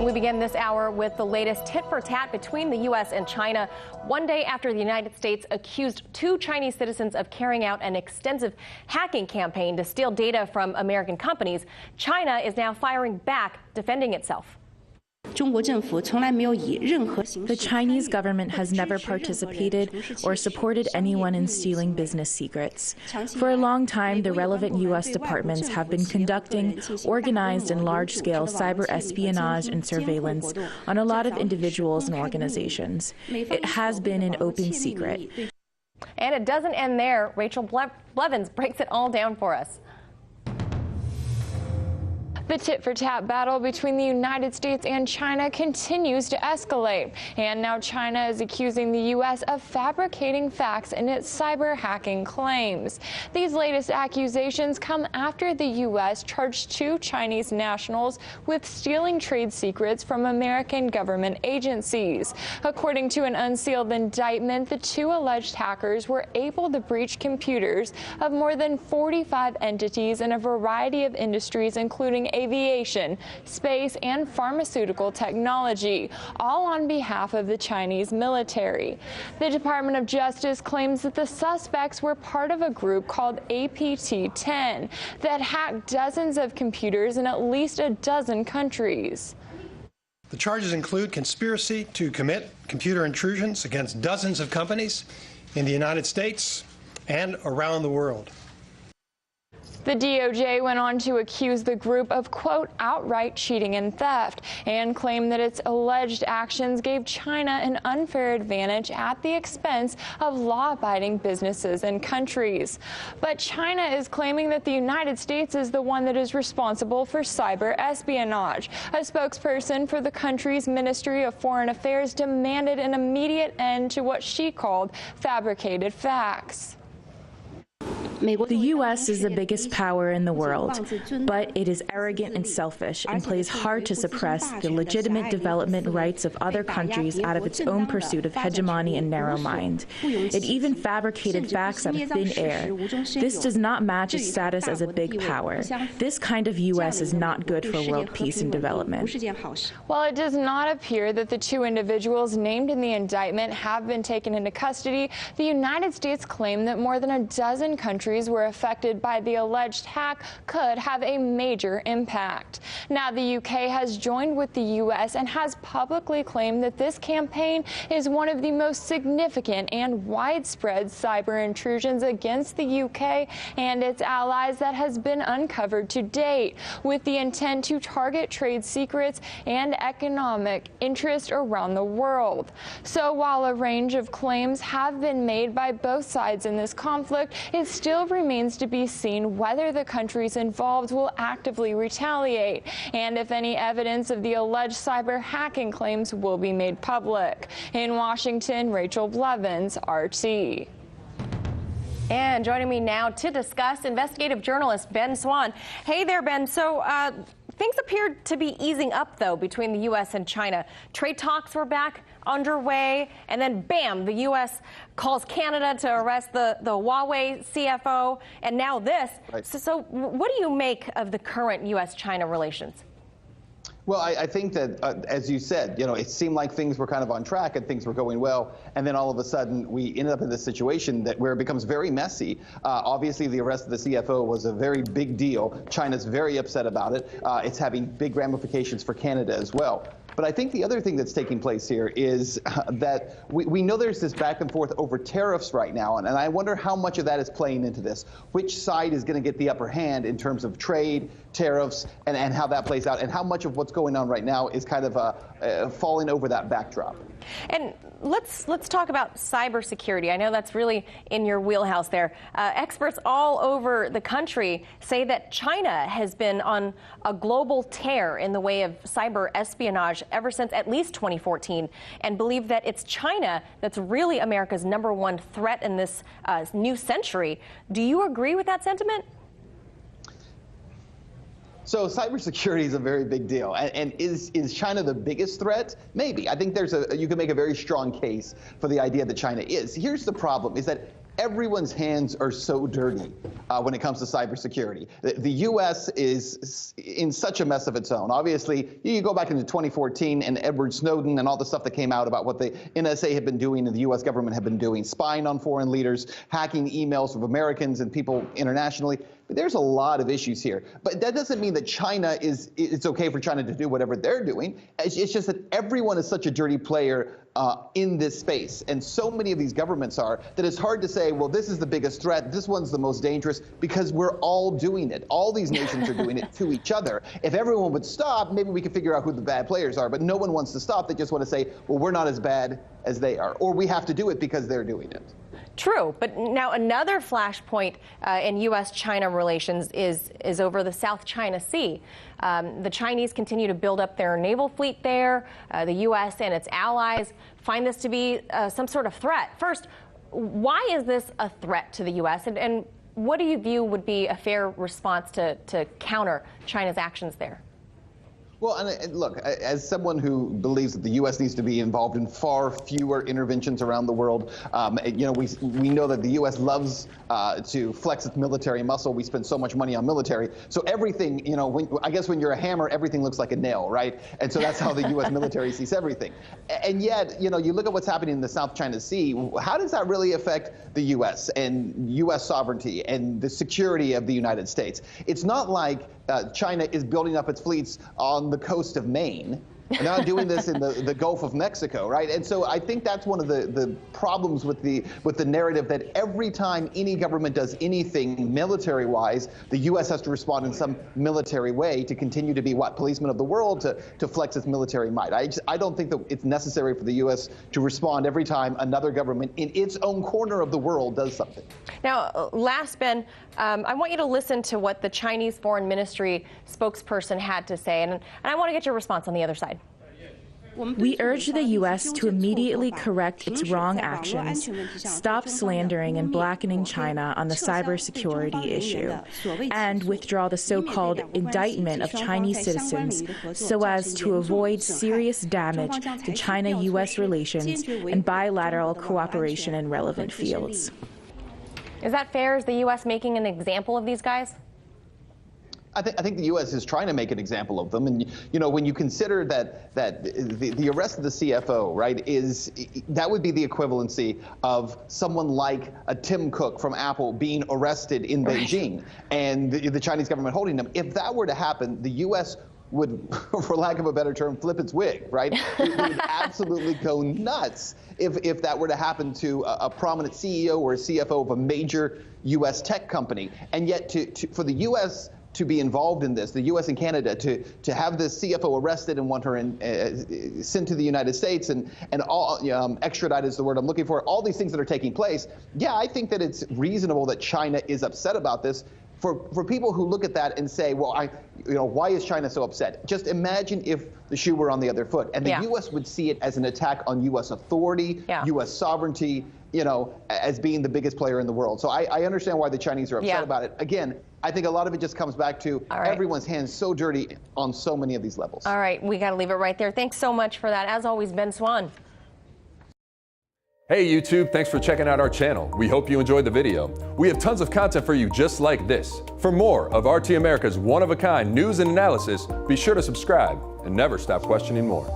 We begin this hour with the latest tit-for-tat between the U.S. and China. One day after the United States accused two Chinese citizens of carrying out an extensive hacking campaign to steal data from American companies, China is now firing back, defending itself. The Chinese government has never participated or supported anyone in stealing business secrets. For a long time, the relevant U.S. departments have been conducting organized and large-scale cyber espionage and surveillance on a lot of individuals and organizations. It has been an open secret. And it doesn't end there. Rachel Blevins breaks it all down for us. The tit-for-tat battle between the United States and China continues to escalate, and now China is accusing the U.S. of fabricating facts in its cyber hacking claims. These latest accusations come after the U.S. charged two Chinese nationals with stealing trade secrets from American government agencies. According to an unsealed indictment, the two alleged hackers were able to breach computers of more than 45 entities in a variety of industries, including aviation, space, and pharmaceutical technology, all on behalf of the Chinese military. The Department of Justice claims that the suspects were part of a group called APT-10 that hacked dozens of computers in at least a dozen countries. The charges include conspiracy to commit computer intrusions against dozens of companies in the United States and around the world. The DOJ went on to accuse the group of, quote, outright cheating and theft, and claimed that its alleged actions gave China an unfair advantage at the expense of law-abiding businesses and countries. But China is claiming that the United States is the one that is responsible for cyber espionage. A spokesperson for the country's Ministry of Foreign Affairs demanded an immediate end to what she called fabricated facts. The U.S. is the biggest power in the world, but it is arrogant and selfish and plays hard to suppress the legitimate development rights of other countries out of its own pursuit of hegemony and narrow mind. It even fabricated facts out of thin air. This does not match its status as a big power. This kind of U.S. is not good for world peace and development. While it does not appear that the two individuals named in the indictment have been taken into custody, the United States claimed that more than a dozen countries were affected by the alleged hack could have a major impact. Now, the UK has joined with the US and has publicly claimed that this campaign is one of the most significant and widespread cyber intrusions against the UK and its allies that has been uncovered to date, with the intent to target trade secrets and economic interest around the world. So while a range of claims have been made by both sides in this conflict, it still remains to be seen whether the countries involved will actively retaliate and if any evidence of the alleged cyber hacking claims will be made public. In Washington, Rachel Blevins, RT. And joining me now to discuss, investigative journalist Ben Swann. Hey there, Ben. So things appear to be easing up, though, between the U.S. and China. Trade talks were back underway, and then, bam, the U.S. calls Canada to arrest the Huawei CFO, and now this. Right. So what do you make of the current U.S.-China relations? Well, I think that, as you said, it seemed like things were kind of on track and things were going well. And then all of a sudden, we ended up in this situation where it becomes very messy. Obviously, the arrest of the CFO was a very big deal. China's very upset about it. It's having big ramifications for Canada as well. But I think the other thing that's taking place here is that we know there's this back and forth over tariffs right now, and I wonder how much of that is playing into this. Which side is going to get the upper hand in terms of trade, tariffs, and how that plays out, and how much of what's going on right now is kind of falling over that backdrop. And let's talk about cybersecurity. I know that's really in your wheelhouse there. Experts all over the country say that China has been on a global tear in the way of cyber espionage ever since at least 2014, and believe that it's China that's really America's #1 threat in this new century. Do you agree with that sentiment? So cybersecurity is a very big deal. And is China the biggest threat? Maybe. I think you can make a very strong case for the idea that China is. Here's the problem, is that everyone's hands are so dirty when it comes to cybersecurity. The U.S. is in such a mess of its own. Obviously, you go back into 2014 and Edward Snowden and all the stuff that came out about what the NSA had been doing and the U.S. government had been doing, spying on foreign leaders, hacking emails of Americans and people internationally. There's a lot of issues here. But that doesn't mean that it's okay for China to do whatever they're doing. It's just that everyone is such a dirty player in this space. And so many of these governments are that it's hard to say, well, this is the biggest threat, this one's the most dangerous, because we're all doing it. All these nations are doing it to each other. If everyone would stop, maybe we could figure out who the bad players are. But no one wants to stop. They just want to say, well, we're not as bad as they are. Or we have to do it because they're doing it. True, but now another flashpoint in U.S.-China relations is over the South China Sea. The Chinese continue to build up their naval fleet there. The U.S. and its allies find this to be some sort of threat. First, why is this a threat to the U.S., and what do you view would be a fair response to counter China's actions there? Well, and look, as someone who believes that the U.S. needs to be involved in far fewer interventions around the world, we know that the U.S. loves to flex its military muscle. We spend so much money on military. So everything, I guess when you're a hammer, everything looks like a nail, right? And so that's how the U.S. military sees everything. And yet, you look at what's happening in the South China Sea. How does that really affect the U.S. and U.S. sovereignty and the security of the United States? It's not like China is building up its fleets on the coast of Maine. They're not doing this in the Gulf of Mexico, right? And so I think that's one of the problems with the narrative that every time any government does anything military-wise, the U.S. has to respond in some military way to continue to be policeman of the world, to flex its military might. I don't think that it's necessary for the U.S. to respond every time another government in its own corner of the world does something. Now, last, Ben, I want you to listen to what the Chinese Foreign Ministry spokesperson had to say, and I want to get your response on the other side. We urge the U.S. to immediately correct its wrong actions, stop slandering and blackening China on the cybersecurity issue, and withdraw the so-called indictment of Chinese citizens so as to avoid serious damage to China-U.S. relations and bilateral cooperation in relevant fields. Is that fair? Is the U.S. making an example of these guys? I think the U.S. is trying to make an example of them, and when you consider that the arrest of the CFO, right, that would be the equivalency of someone like a Tim Cook from Apple being arrested in Beijing, and the Chinese government holding him. If that were to happen, the U.S. would, for lack of a better term, flip its wig, right? It would absolutely go nuts if that were to happen to a prominent CEO or a CFO of a major U.S. tech company, and yet for the U.S. to be involved in this, the U.S. and Canada to have this CFO arrested and want her sent to the United States and all extradite is the word I'm looking for. All these things that are taking place. Yeah, I think that it's reasonable that China is upset about this. For people who look at that and say, well, why is China so upset? Just imagine if the shoe were on the other foot, and the U.S. would see it as an attack on U.S. authority, U.S. sovereignty, as being the biggest player in the world. So I understand why the Chinese are upset about it. Again, I think a lot of it just comes back to everyone's hands so dirty on so many of these levels. All right, we got to leave it right there. Thanks so much for that. As always, Ben Swann. Hey YouTube, thanks for checking out our channel. We hope you enjoyed the video. We have tons of content for you just like this. For more of RT America's one-of-a-kind news and analysis, be sure to subscribe and never stop questioning more.